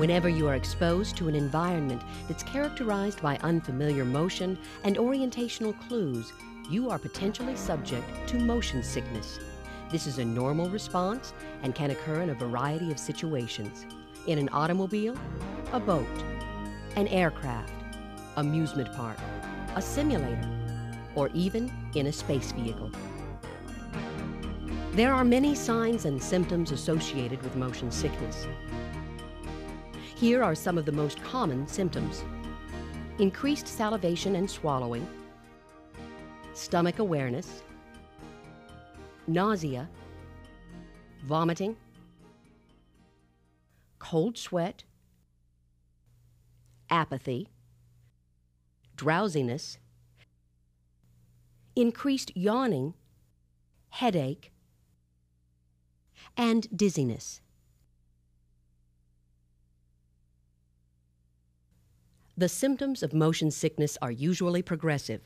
Whenever you are exposed to an environment that's characterized by unfamiliar motion and orientational clues, you are potentially subject to motion sickness. This is a normal response and can occur in a variety of situations. In an automobile, a boat, an aircraft, amusement park, a simulator, or even in a space vehicle. There are many signs and symptoms associated with motion sickness. Here are some of the most common symptoms: increased salivation and swallowing, stomach awareness, nausea, vomiting, cold sweat, apathy, drowsiness, increased yawning, headache, and dizziness. The symptoms of motion sickness are usually progressive.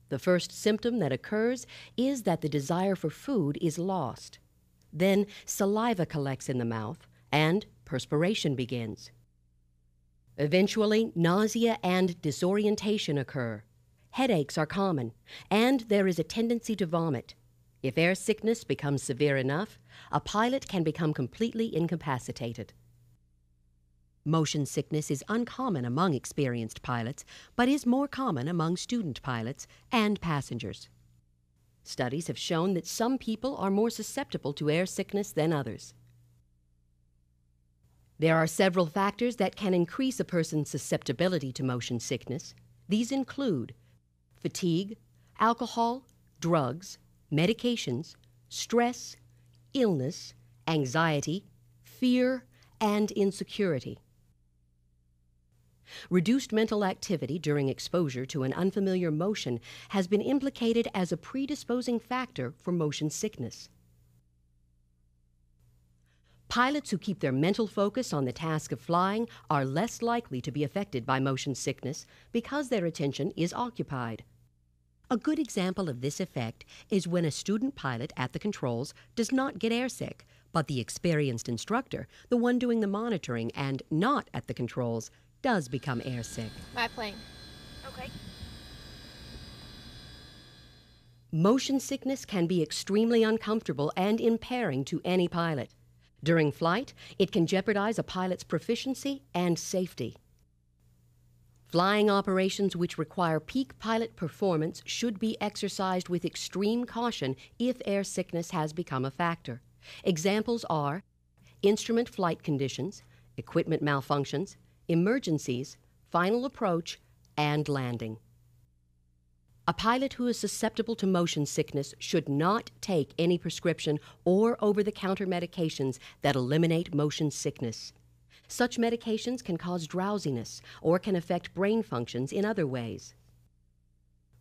The first symptom that occurs is that the desire for food is lost. Then saliva collects in the mouth and perspiration begins. Eventually, nausea and disorientation occur. Headaches are common, and there is a tendency to vomit. If air sickness becomes severe enough, a pilot can become completely incapacitated. Motion sickness is uncommon among experienced pilots, but is more common among student pilots and passengers. Studies have shown that some people are more susceptible to air sickness than others. There are several factors that can increase a person's susceptibility to motion sickness. These include fatigue, alcohol, drugs, medications, stress, illness, anxiety, fear, and insecurity. Reduced mental activity during exposure to an unfamiliar motion has been implicated as a predisposing factor for motion sickness. Pilots who keep their mental focus on the task of flying are less likely to be affected by motion sickness because their attention is occupied. A good example of this effect is when a student pilot at the controls does not get airsick, but the experienced instructor, the one doing the monitoring and not at the controls, does become airsick. My plane. Okay. Motion sickness can be extremely uncomfortable and impairing to any pilot. During flight, it can jeopardize a pilot's proficiency and safety. Flying operations which require peak pilot performance should be exercised with extreme caution if air sickness has become a factor. Examples are instrument flight conditions, equipment malfunctions, emergencies, final approach, and landing. A pilot who is susceptible to motion sickness should not take any prescription or over-the-counter medications that eliminate motion sickness. Such medications can cause drowsiness or can affect brain functions in other ways.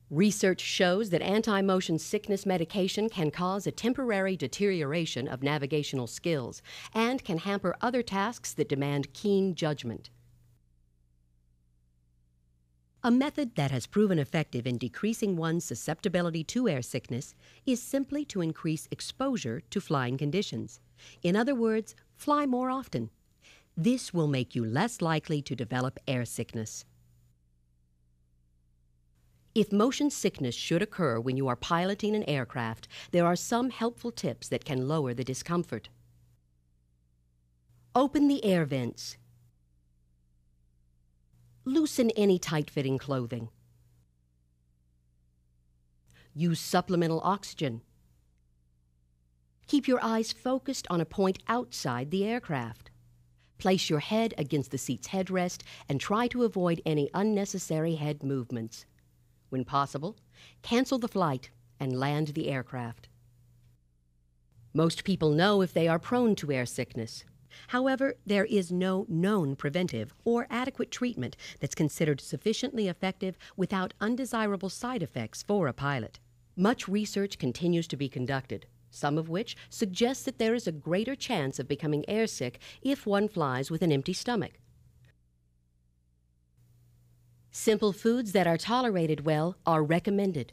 Research shows that anti-motion sickness medication can cause a temporary deterioration of navigational skills and can hamper other tasks that demand keen judgment. A method that has proven effective in decreasing one's susceptibility to air sickness is simply to increase exposure to flying conditions. In other words, fly more often. This will make you less likely to develop air sickness. If motion sickness should occur when you are piloting an aircraft, there are some helpful tips that can lower the discomfort. Open the air vents. Loosen any tight-fitting clothing. Use supplemental oxygen. Keep your eyes focused on a point outside the aircraft. Place your head against the seat's headrest and try to avoid any unnecessary head movements. When possible, cancel the flight and land the aircraft. Most people know if they are prone to air sickness. However, there is no known preventive or adequate treatment that's considered sufficiently effective without undesirable side effects for a pilot. Much research continues to be conducted, some of which suggests that there is a greater chance of becoming airsick if one flies with an empty stomach. Simple foods that are tolerated well are recommended.